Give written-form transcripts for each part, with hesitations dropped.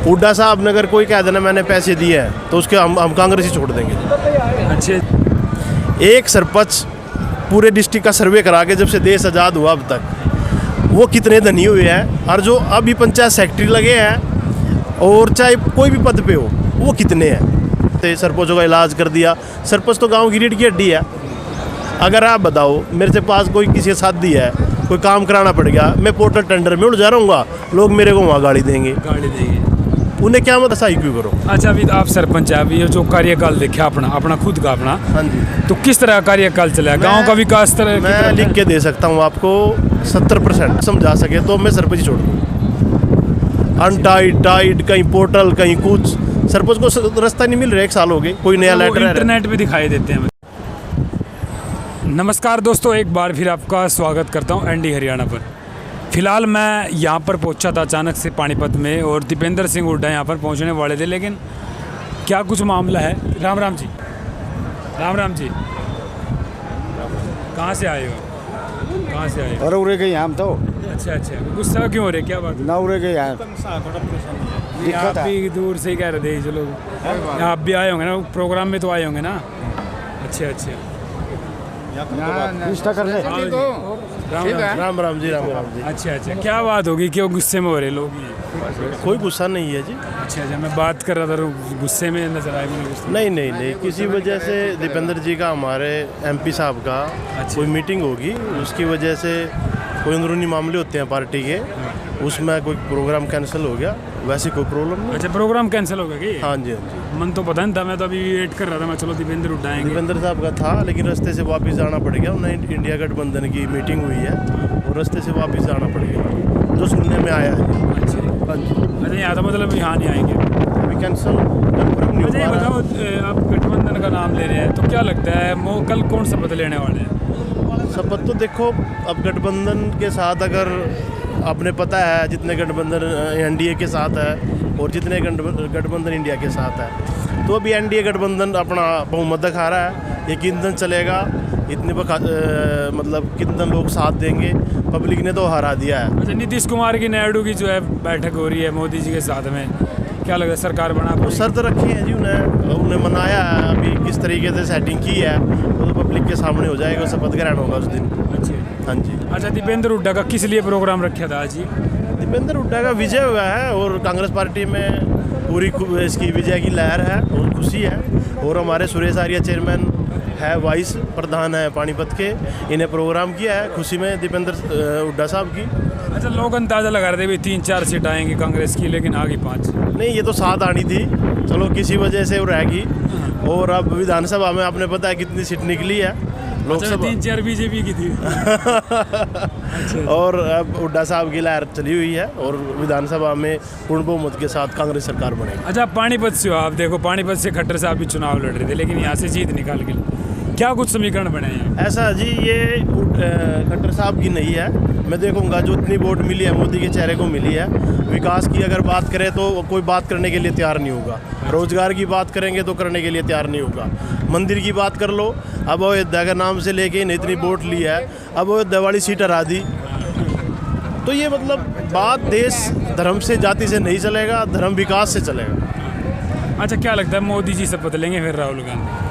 हुड्डा साहब ने अगर कोई कह देना मैंने पैसे दिए हैं तो उसके हम कांग्रेस ही छोड़ देंगे। अच्छे। एक सरपंच पूरे डिस्ट्रिक्ट का सर्वे करा के जब से देश आज़ाद हुआ अब तक वो कितने धनी हुए हैं, और जो अभी पंचायत सेक्रेटरी लगे हैं और चाहे कोई भी पद पे हो वो कितने हैं। तो सरपंचों का इलाज कर दिया। सरपंच तो गांव की रीढ़ की हड्डी है। अगर आप बताओ मेरे से पास कोई किसी के साथ दिया है, कोई काम कराना पड़ गया, मैं पोर्टल टेंडर में उलझा रहूँगा, लोग मेरे को वहाँ गाड़ी देंगे। उन्हें क्या मत ऐसा ही क्यों करो। अच्छा, अभी आप सरपंच है, अभी ये जो कार्यकाल देखा अपना खुद का अपना, हाँ जी, तो किस तरह कार्यकाल चला है? गांव का विकास तरह मैं लिख के दे सकता हूँ आपको 70% समझा सके तो मैं सरपंच ही छोड़ दूँ। अनटाइड टाइड, कहीं पोर्टल कहीं कुछ, सरपंच को रास्ता नहीं मिल रहा। 1 साल हो गए, कोई नया लेटर इंटरनेट पे दिखाई देते हैं। नमस्कार दोस्तों, एक बार फिर आपका स्वागत करता हूँ एनडी हरियाणा पर। फिलहाल मैं यहाँ पर पहुँचा था अचानक से पानीपत में, और दीपेंद्र सिंह हुड्डा यहाँ पर पहुँचने वाले थे, लेकिन क्या कुछ मामला है। राम राम जी। राम राम जी। कहाँ से आए हो? कहाँ से आए हो? और उरे गए हम तो। अच्छा अच्छा, गुस्सा क्यों हो रहे, क्या बात? ना उरे गए यार, आप भी दूर से ही कह रहे थे चलो, आप भी आए होंगे ना, प्रोग्राम में तो आए होंगे ना। अच्छा अच्छा, निष्ठा कर ले। राम राम जी, राम राम जी। अच्छा अच्छा, क्या बात होगी, क्यों गुस्से में हो रहे लोग? कोई गुस्सा नहीं है जी। अच्छा अच्छा, मैं बात कर रहा था, गुस्से में नजर आए मुझे। नहीं, किसी वजह से दीपेंद्र जी का हमारे एमपी साहब का कोई मीटिंग होगी, उसकी वजह से कोई अंदरूनी मामले होते हैं पार्टी के, उसमें कोई प्रोग्राम कैंसिल हो गया। वैसे कोई प्रॉब्लम नहीं। अच्छा, प्रोग्राम कैंसिल हो गया कि? हाँ जी, हाँ जी। मन तो पता नहीं था, मैं तो अभी वेट कर रहा था, मैं चलो दीपेंद्र उठाएंगे। दीपेंद्र साहब का था, लेकिन रास्ते से वापस जाना पड़ गया। उन्हें इंडिया गठबंधन की मीटिंग हुई है और रास्ते से वापस जाना पड़ गया, जो सुनने में आया है। अच्छा हाँ जी। अच्छा, यहाँ था मतलब यहाँ नहीं आएंगे अभी कैंसिल कंफर्म नहीं अच्छा, ये हुआ। बताओ, आप गठबंधन का नाम ले रहे हैं तो क्या लगता है कल कौन शपथ लेने वाले हैं? शपथ तो देखो, अब गठबंधन के साथ अगर आपने पता है जितने गठबंधन एनडीए के साथ है और जितने गठबंधन इंडिया के साथ है, तो अभी एनडीए गठबंधन अपना बहुमत दिखा रहा है। ये कितने चलेगा, इतने मतलब कितने लोग साथ देंगे, पब्लिक ने तो हरा दिया है। अच्छा, नीतीश कुमार की नायडू की जो है बैठक हो रही है मोदी जी के साथ में, क्या लग रहा है सरकार बना? वो शर्त रखी है जी, उन्हें मनाया है। अभी किस तरीके से सेटिंग की है वो तो पब्लिक के सामने हो जाएगा, शपथ ग्रहण होगा उस दिन। अच्छा हाँ जी। अच्छा, दीपेंद्र हुड्डा का किस लिए प्रोग्राम रखा था आज? जी, दीपेंद्र हुड्डा का विजय हुआ है और कांग्रेस पार्टी में पूरी इसकी विजय की लहर है और खुशी है। और हमारे सुरेश आर्या चेयरमैन है, वाइस प्रधान है पानीपत के, इन्हें प्रोग्राम किया है खुशी में दीपेंद्र हुड्डा साहब की। अच्छा, लोग अंदाज़ा लगा रहे थे भाई 3-4 सीट आएंगी कांग्रेस की, लेकिन आ गई 5। नहीं, ये तो 7 आनी थी, चलो किसी वजह से वो रहेगी। और अब विधानसभा में आपने पता है कितनी सीट निकली है। लोकसभा 3-4 बीजेपी की थी। अच्छा। और अब हुड्डा साहब की लहर चली हुई है और विधानसभा में पूर्ण बहुमत के साथ कांग्रेस सरकार बनेगी। अच्छा, पानीपत से हो आप, देखो पानीपत से खट्टर साहब भी चुनाव लड़ रहे थे, लेकिन यहाँ से जीत निकाल के क्या कुछ समीकरण बने हैं? ऐसा जी, ये खट्टर साहब की नहीं है। मैं देखूंगा जो इतनी वोट मिली है मोदी के चेहरे को मिली है। विकास की अगर बात करें तो कोई बात करने के लिए तैयार नहीं होगा। रोजगार की बात करेंगे तो करने के लिए तैयार नहीं होगा। मंदिर की बात कर लो, अब अयोध्या के नाम से लेके इन्हें इतनी वोट ली है, अब अयोध्या वाली सीट हरा दी। तो ये मतलब बात देश धर्म से जाति से नहीं चलेगा, धर्म विकास से चलेगा। अच्छा, क्या लगता है मोदी जी शपथ लेंगे फिर राहुल गांधी?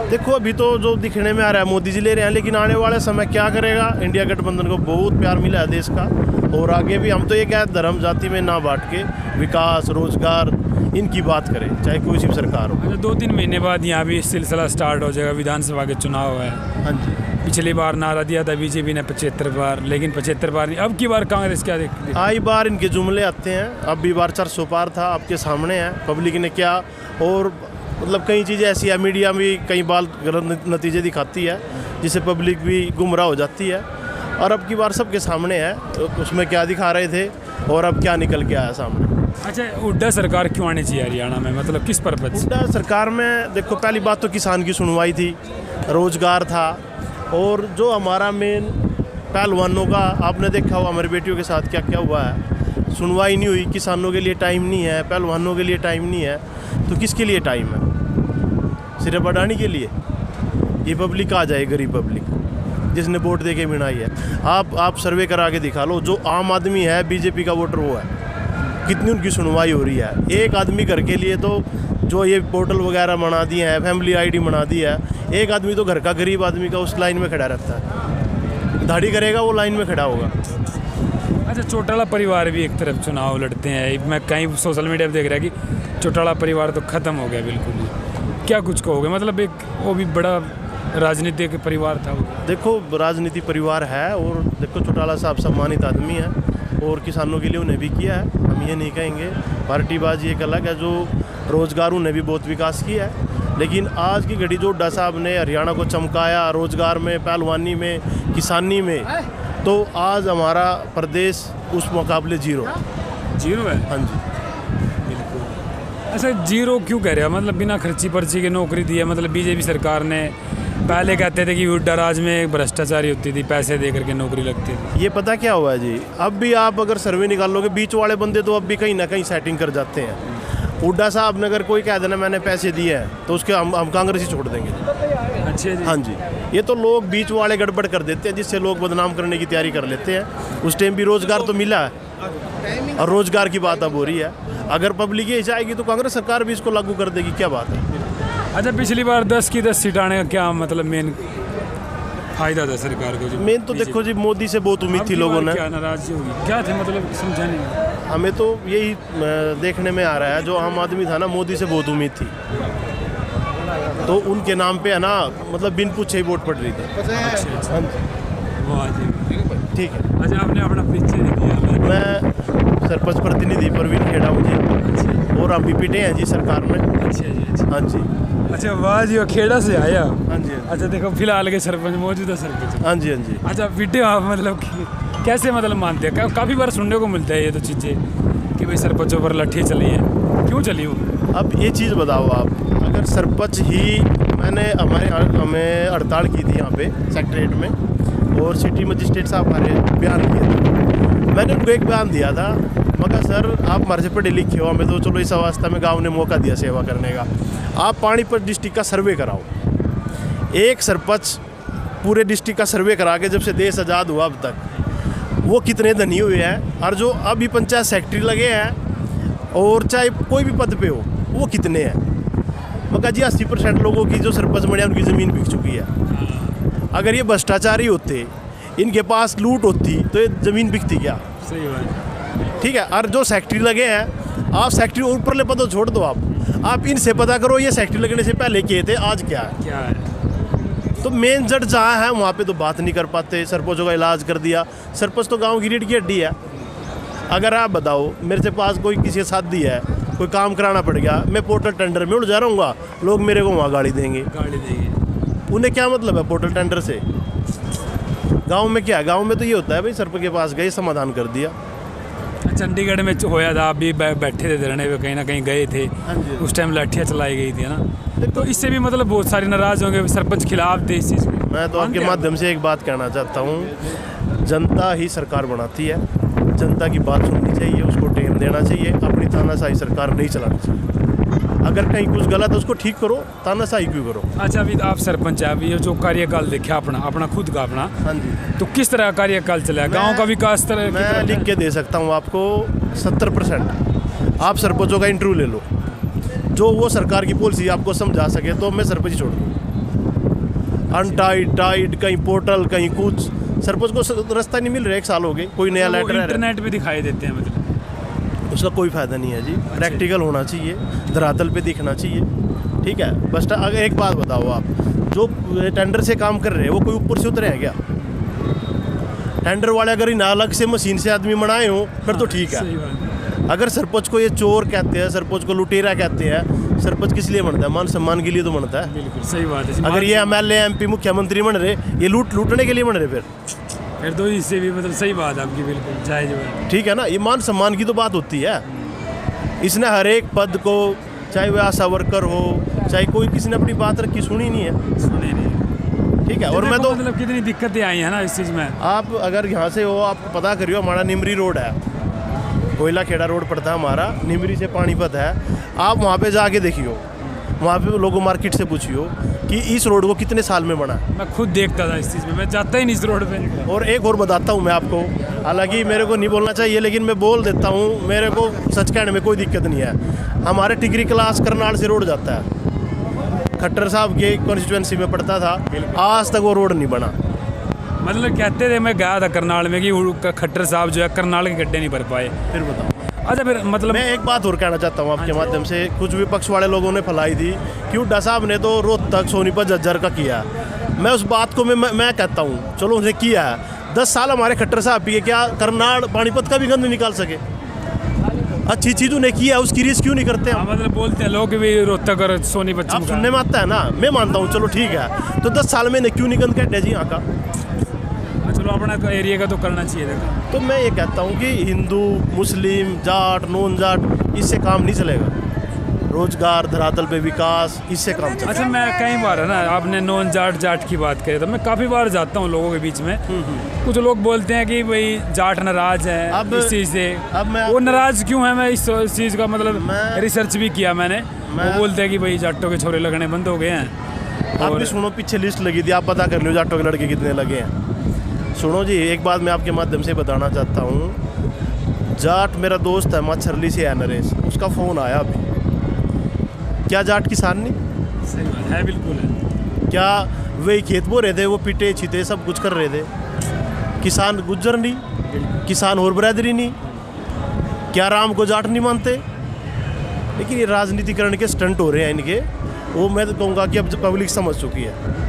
देखो, अभी तो जो दिखने में आ रहा है मोदी जी ले रहे हैं, लेकिन आने वाले समय क्या करेगा। इंडिया गठबंधन को बहुत प्यार मिला है देश का, और आगे भी हम तो ये क्या है, धर्म जाति में ना बांट के विकास रोजगार इनकी बात करें, चाहे कोई सी भी सरकार हो। अच्छा, 2-3 महीने बाद यहाँ भी सिलसिला स्टार्ट हो जाएगा, विधानसभा के चुनाव है। हाँ जी। पिछली बार नारा दिया था बीजेपी ने 75 बार, लेकिन 75 बार नहीं। अब की बार कांग्रेस क्या देखती है? आई बार इनके जुमले आते हैं, अब भी बार 400 पार था, आपके सामने है पब्लिक ने क्या। और मतलब कई चीज़ें ऐसी है, मीडिया में कई बार गलत नतीजे दिखाती है, जिससे पब्लिक भी गुमराह हो जाती है। और अब की बार सबके सामने है, तो उसमें क्या दिखा रहे थे और अब क्या निकल के आया सामने। अच्छा, हुड्डा सरकार क्यों आनी चाहिए हरियाणा में, मतलब किस पर्पज? हुड्डा सरकार में देखो, पहली बात तो किसान की सुनवाई थी, रोजगार था, और जो हमारा मेन पहलवानों का आपने देखा हुआ हमारी बेटियों के साथ क्या क्या हुआ है। सुनवाई नहीं हुई, किसानों के लिए टाइम नहीं है, पहलवानों के लिए टाइम नहीं है, तो किसके लिए टाइम है? सिर्फ अडानी के लिए? ये पब्लिक आ जाए, गरीब पब्लिक जिसने वोट दे के बनाई है। आप सर्वे करा के दिखा लो, जो आम आदमी है बीजेपी का वोटर वो है, कितनी उनकी सुनवाई हो रही है। एक आदमी घर के लिए तो जो ये पोर्टल वगैरह बना दिए हैं, फैमिली आईडी बना दी है, एक आदमी तो घर का गरीब आदमी का उस लाइन में खड़ा रहता है, दाढ़ी करेगा वो लाइन में खड़ा होगा। अच्छा, चौटाला परिवार भी एक तरफ चुनाव लड़ते हैं, मैं कहीं सोशल मीडिया पर देख रहा है कि चौटाला परिवार तो ख़त्म हो गया बिल्कुल ही, क्या कुछ कहोगे? मतलब एक वो भी बड़ा राजनीतिक परिवार था वो। देखो, राजनीति परिवार है, और देखो चौटाला साहब सम्मानित आदमी है और किसानों के लिए उन्हें भी किया है, हम ये नहीं कहेंगे। पार्टीबाजी एक अलग है, जो रोज़गार उन्हें भी बहुत विकास किया है, लेकिन आज की घड़ी जो हुड्डा साहब ने हरियाणा को चमकाया रोज़गार में, पहलवानी में, किसानी में, तो आज हमारा प्रदेश उस मुकाबले जीरो है। हाँ जी, बिल्कुल। अच्छा, जीरो क्यों कह रहे हो? मतलब बिना खर्ची पर्ची के नौकरी दी है, मतलब बीजेपी सरकार ने। पहले कहते थे कि हुड्डा राज में भ्रष्टाचारी होती थी, पैसे दे करके नौकरी लगती थी। ये पता क्या हुआ है जी, अब भी आप अगर सर्वे निकालोगे, बीच वाले बंदे तो अब भी कहीं ना कहीं सेटिंग कर जाते हैं। हुड्डा साहब ने अगर कोई कह देना मैंने पैसे दिए हैं, तो उसके हम कांग्रेस ही छोड़ देंगे। अच्छा जी। हाँ जी, ये तो लोग बीच वाले गड़बड़ कर देते हैं, जिससे लोग बदनाम करने की तैयारी कर लेते हैं। उस टाइम भी रोज़गार तो मिला है, और रोज़गार की बात अब हो रही है। अगर पब्लिक ये चाहेगी तो कांग्रेस सरकार भी इसको लागू कर देगी, क्या बात है। अच्छा, पिछली बार 10 की 10 सीट आने का क्या मतलब मेन फायदा था सरकार को? जो मेन तो देखो जी, मोदी से बहुत उम्मीद थी लोगों ने। क्या नाराजगी होगी, क्या थे मतलब समझा नहीं। हमें तो यही देखने में आ रहा है, जो आम आदमी था ना, मोदी से बहुत उम्मीद थी, तो उनके नाम पे है ना, मतलब बिन पूछे ही वोट पड़ रही थी। अच्छा, वाह जी, ठीक है। अच्छा, आपने अपना परिचय नहीं दिया। मैं सरपंच प्रतिनिधि परवीन खेड़ा हूँ जी, और हम भी पिटे हैं जी सरकार में। अच्छा जी। हाँ जी। अच्छा, वाह जी, वो खेड़ा से आया। हाँ जी। अच्छा, देखो फिलहाल के सरपंच, मौजूदा सरपंच। हाँ जी, हाँ जी। अच्छा, पिटे आप मतलब कैसे मतलब मानते हैं? काफ़ी बार सुनने को मिलता है ये तो चीज़ें कि भाई सरपंचों पर लाठी चली है, क्यों चली वो? अब ये चीज़ बताओ आप, अगर सरपंच ही, हमें हड़ताल की थी यहाँ पे सेक्रेटरीट में, और सिटी मजिस्ट्रेट साहब हमारे बयान दिए थे। मैंने उनको एक बयान दिया था, मगर सर आप हमारे से पढ़े लिखे हो, हमें तो चलो इस अवस्था में गांव ने मौका दिया सेवा करने का, आप पानीपत डिस्ट्रिक्ट का सर्वे कराओ। एक सरपंच पूरे डिस्ट्रिक्ट का सर्वे करा के जब से देश आज़ाद हुआ अब तक, वो कितने धनी हुए हैं, और जो अभी पंचायत सेक्रेटरी लगे हैं, और चाहे कोई भी पद पे हो, वो कितने हैं। मगर जी 80% लोगों की जो सरपंच बने उनकी ज़मीन बिक चुकी है। अगर ये भ्रष्टाचारी होते, इनके पास लूट होती, तो ये ज़मीन बिकती क्या? सही बात। ठीक है। और जो सेक्रेटरी लगे हैं, आप सेक्रेटरी ऊपरले पदों छोड़ दो, आप इनसे पता करो ये सेक्रेटरी लगने से पहले किए थे, आज क्या है। तो मेन जड़ जहाँ है वहाँ पे तो बात नहीं कर पाते। सरपंचों का इलाज कर दिया, सरपंच तो गांव की रीढ़ की हड्डी है। अगर आप बताओ, मेरे से पास कोई किसी शादी है, कोई काम कराना पड़ गया, मैं पोर्टल टेंडर में उड़ जा रहूँगा, लोग मेरे को वहाँ गाड़ी देंगे। उन्हें क्या मतलब है पोर्टल टेंडर से? गांव में क्या, गांव में तो ये होता है भाई सरपंच के पास गए, समाधान कर दिया। चंडीगढ़ में होया था, आप भी बैठे थे धरने पे, कहीं ना कहीं गए थे, उस टाइम लाठियाँ चलाई गई थी ना, तो इससे भी मतलब बहुत सारे नाराज होंगे, सरपंच खिलाफ थे इस चीज़ में। मैं तो आपके माध्यम से एक बात कहना चाहता हूँ, जनता ही सरकार बनाती है, जनता की बात सुननी चाहिए, उसको टाइम देना चाहिए, अपनी तानाशाही सरकार नहीं चलानी चाहिए। अगर कहीं कुछ गलत है उसको ठीक करो, तानाशाही क्यों करो। अच्छा, अभी आप सरपंच है, अभी ये जो कार्यकाल देखा अपना खुद का अपना, हाँ जी, तो किस तरह कार्यकाल चला है, गाँव का विकास तरह? मैं लिख के दे सकता हूँ आपको 70%। आप सरपंचों का इंटरव्यू ले लो, जो वो सरकार की पॉलिसी आपको समझा सके, तो मैं सरपंच ही छोड़ दूँ। अनटाइड, कहीं पोर्टल, कहीं कुछ, सरपंच को रास्ता नहीं मिल रहा, 1 साल हो गए, कोई नया लेटर इंटरनेट पे दिखाई देते हैं, मतलब उसका कोई फ़ायदा नहीं है जी। प्रैक्टिकल होना चाहिए, धरातल पे दिखना चाहिए, ठीक है। बस अगर एक बात बताओ, आप जो टेंडर से काम कर रहे हैं, वो कोई ऊपर से उतरे हैं क्या? टेंडर वाले अगर इन अलग से मशीन से आदमी बनाए हो, फिर तो ठीक है। अगर सरपंच को ये चोर कहते हैं, सरपंच को लुटेरा कहते हैं, सरपंच किस लिए बनता है? मान सम्मान के लिए तो बनता है। बिल्कुल सही बात है। अगर ये MLA MP मुख्यमंत्री बन रहे, ये लूटने के लिए बन रहे, फिर तो इससे भी मतलब सही बात है आपकी, बिल्कुल जायज़ है, ठीक है ना। ये मान सम्मान की तो बात होती है। इसने हर एक पद को, चाहे वह आशा वर्कर हो, चाहे कोई, किसी ने अपनी बात रखी, सुनी नहीं है, ठीक है। और मैं तो मतलब कितनी दिक्कतें आई हैं ना इस चीज़ में। आप अगर यहाँ से हो, आपको पता करियो, हमारा निमरी रोड है, कोयला खेड़ा रोड पड़ता है हमारा, निमरी से पानीपत है। आप वहाँ पे जाके देखियो, वहाँ पे लोगों मार्केट से पूछियो, कि इस रोड को कितने साल में बना। मैं खुद देखता था इस चीज़ में, मैं जाता ही नहीं इस रोड पे। और एक और बताता हूँ मैं आपको, हालांकि मेरे को नहीं बोलना चाहिए लेकिन मैं बोल देता हूँ, मेरे को सच कहने में कोई दिक्कत नहीं है। हमारे टिकरी क्लास करनाल से रोड जाता है, खट्टर साहब के कॉन्स्टिट्यूंसी में पड़ता था, आज तक वो रोड नहीं बना। मतलब कहते थे, मैं गया था करनाल में कि खट्टर साहब जो है करनाल के गड्ढे नहीं भर पाए। फिर बताओ। अच्छा, फिर मतलब मैं एक बात और कहना चाहता हूँ आपके माध्यम से, कुछ विपक्ष वाले लोगों ने फैलाई थी कि हुड्डा साहब ने तो रोहतक सोनीपत झज्जर का किया। मैं उस बात को मैं कहता हूँ चलो उन्हें किया है, 10 साल हमारे खट्टर साहब पिए, क्या करनाल पानीपत का भी गंद निकाल सके? अच्छी चीज़ उन्हें किया, उसकी रीस क्यों नहीं करते हम? मतलब बोलते हैं लोग कि भी रोहतक और सोनीपत आप सुनने में आता है ना, मैं मानता हूँ चलो ठीक है, तो 10 साल में इन्हें क्यों नहीं गंद कटे जी यहाँ का? चलो अपना एरिया का तो करना चाहिए देखा। तो मैं ये कहता हूँ कि हिंदू मुस्लिम जाट नॉन जाट इससे काम नहीं चलेगा, रोजगार धरातल पे विकास, इससे काम चलेगा। अच्छा, मैं कई बार है ना, आपने नॉन जाट की बात करी, तो मैं काफ़ी बार जाता हूँ लोगों के बीच में। कुछ लोग बोलते हैं कि भाई जाट नाराज है अब इस चीज़ से। अब मैं वो नाराज क्यों है? मैं इस चीज़ का मतलब रिसर्च भी किया मैंने। वो बोलते हैं कि भाई जाटों के छोरे लगने बंद हो गए हैं। आप भी सुनो, पीछे लिस्ट लगी थी, आप पता कर लो जाटों के लड़के कितने लगे हैं। सुनो जी, एक बात मैं आपके माध्यम से बताना चाहता हूँ। जाट मेरा दोस्त है मच्छरली से है नरेश, उसका फ़ोन आया अभी। क्या जाट किसान नहीं? सही बात है, बिल्कुल है। क्या वही खेत बो रहे थे, वो पीटे छीते सब कुछ कर रहे थे? किसान गुज्जर नहीं, किसान और बरादरी नहीं, क्या राम को जाट नहीं मानते? लेकिन ये राजनीतिकरण के स्टंट हो रहे हैं इनके, वो मैं तो कहूँगा कि अब पब्लिक समझ चुकी है।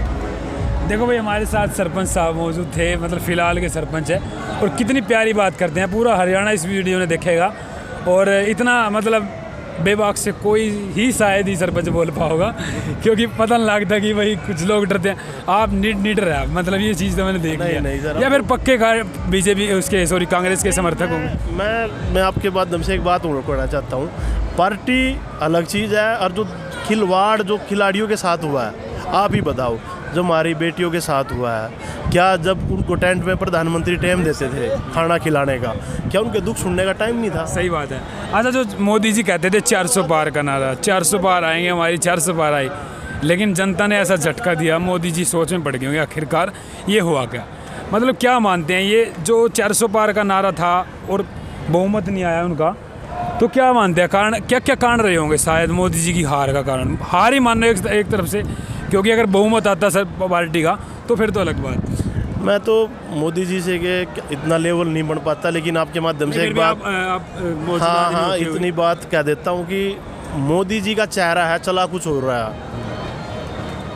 देखो भाई, हमारे साथ सरपंच साहब मौजूद थे, मतलब फ़िलहाल के सरपंच है, और कितनी प्यारी बात करते हैं। पूरा हरियाणा इस वीडियो में देखेगा, और इतना मतलब बेबाक से कोई ही शायद ही सरपंच बोल पाओगा, क्योंकि पता नहीं लगता कि भाई कुछ लोग डरते हैं। आप नीडर है, मतलब ये चीज़ तो मैंने देख लिया। या फिर पक्के बीजेपी उसके कांग्रेस के समर्थक होंगे? मैं आपके माध्यम से एक बात और कहना चाहता हूँ, पार्टी अलग चीज़ है, और जो खिलवाड़ जो खिलाड़ियों के साथ हुआ है, आप ही बताओ, जो हमारी बेटियों के साथ हुआ है, क्या जब उनको टेंट में प्रधानमंत्री टाइम देते थे खाना खिलाने का, क्या उनके दुख सुनने का टाइम नहीं था? सही बात है। अच्छा, जो मोदी जी कहते थे 400 पार का नारा, 400 पार आएंगे, हमारी 400 पार आई, लेकिन जनता ने ऐसा झटका दिया, मोदी जी सोच में पड़ गए होंगे आखिरकार ये हुआ क्या? मतलब क्या मानते हैं, ये जो 400 पार का नारा था और बहुमत नहीं आया उनका, तो क्या मानते हैं कारण, क्या क्या कारण रहे होंगे शायद मोदी जी की हार का कारण? हार ही मान रहे एक तरफ से, क्योंकि अगर बहुमत आता सर पार्टी का तो फिर तो अलग बात। मैं तो मोदी जी से के इतना लेवल नहीं बन पाता, लेकिन आपके माध्यम से एक बात, हाँ, इतनी बात कह देता हूँ कि मोदी जी का चेहरा है, चला कुछ हो रहा है।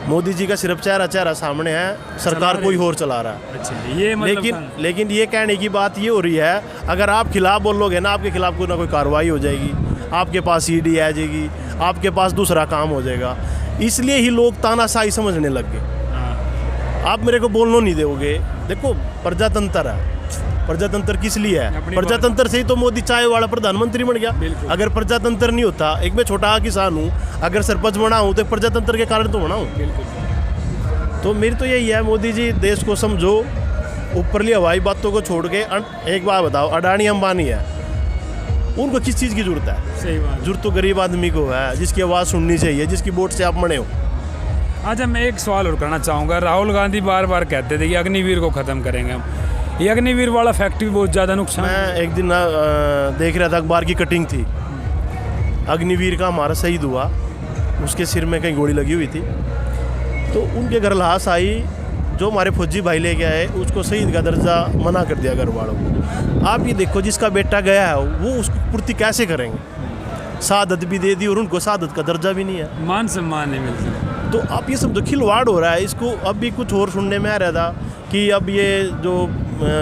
मोदी जी का सिर्फ चेहरा सामने है, सरकार कोई और चला रहा है। अच्छा, ये मतलब लेकिन ये कहने की बात ये हो रही है, अगर आप खिलाफ बोलोगे ना, आपके खिलाफ कोई ना कोई कार्रवाई हो जाएगी, आपके पास ईडी आ जाएगी, आपके पास दूसरा काम हो जाएगा। इसलिए ही लोग तानाशाही समझने लग गए। आप मेरे को बोलना नहीं दोगे। देखो, प्रजातंत्र है, प्रजातंत्र किस लिए है? प्रजातंत्र से ही तो मोदी चाय वाला प्रधानमंत्री बन गया। अगर प्रजातंत्र नहीं होता, एक मैं छोटा किसान हूँ, अगर सरपंच बना हूँ तो प्रजातंत्र के कारण तो बना हूँ। तो मेरी तो यही है, मोदी जी देश को समझो, ऊपरली हवाई बातों को छोड़ के। एक बात बताओ, अडानी अंबानी है, उनको किस चीज़ की जरूरत है? सही बात। जरूरत तो गरीब आदमी को है, जिसकी आवाज़ सुननी चाहिए, जिसकी वोट से आप मने हो। अच्छा, मैं एक सवाल और करना चाहूँगा। राहुल गांधी बार बार कहते थे कि अग्निवीर को ख़त्म करेंगे हम, ये अग्निवीर वाला फैक्ट्री बहुत ज़्यादा नुकसान। मैं एक दिन देख रहा था, अखबार की कटिंग थी, अग्निवीर का हमारा शहीद हुआ, उसके सिर में कहीं गोली लगी हुई थी, तो उनके घर लाश आई, जो हमारे फौजी भाई लेके आए, उसको शहीद का दर्जा मना कर दिया घर वालों को। आप ये देखो, जिसका बेटा गया है वो उसकी पूर्ति कैसे करेंगे? शहादत भी दे दी और उनको शहादत का दर्जा भी नहीं है, मान सम्मान नहीं मिलता। तो आप ये सब जो खिलवाड़ हो रहा है, इसको अब भी कुछ और सुनने में आ रहा था कि अब ये जो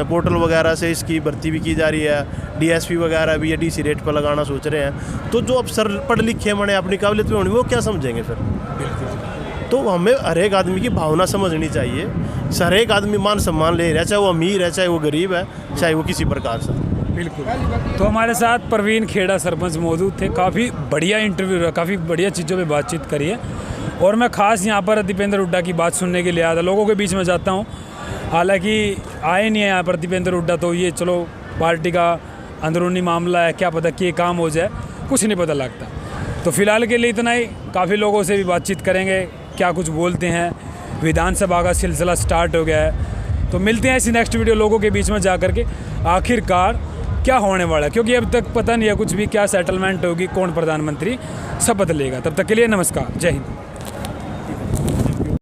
पोर्टल वगैरह से इसकी भर्ती भी की जा रही है, डीएसपी वगैरह भी ये डीसी रेट पर लगाना सोच रहे हैं। तो जो अब सर पढ़ लिखे बने, अपनी काबिलियत में होनी, वो क्या समझेंगे फिर? तो हमें हर एक आदमी की भावना समझनी चाहिए। हर एक आदमी मान सम्मान ले रहा है, चाहे वो अमीर है, चाहे वो गरीब है, चाहे वो किसी प्रकार से। बिल्कुल। तो हमारे साथ प्रवीण खेड़ा सरपंच मौजूद थे। काफ़ी बढ़िया इंटरव्यू रहा, काफ़ी बढ़िया चीज़ों पे बातचीत करी है, और मैं ख़ास यहाँ पर दीपेंद्र हुड्डा की बात सुनने के लिए आया था। लोगों के बीच में जाता हूँ, हालांकि आए नहीं है यहाँ पर दीपेंद्र हुड्डा, तो ये चलो पार्टी का अंदरूनी मामला है, क्या पता कि ये काम हो जाए, कुछ नहीं पता लगता। तो फिलहाल के लिए इतना ही। काफ़ी लोगों से भी बातचीत करेंगे, क्या कुछ बोलते हैं। विधानसभा का सिलसिला स्टार्ट हो गया है, तो मिलते हैं इसी नेक्स्ट वीडियो लोगों के बीच में जा कर के आखिरकार क्या होने वाला है, क्योंकि अब तक पता नहीं है कुछ भी, क्या सेटलमेंट होगी, कौन प्रधानमंत्री शपथ लेगा। तब तक के लिए नमस्कार, जय हिंद।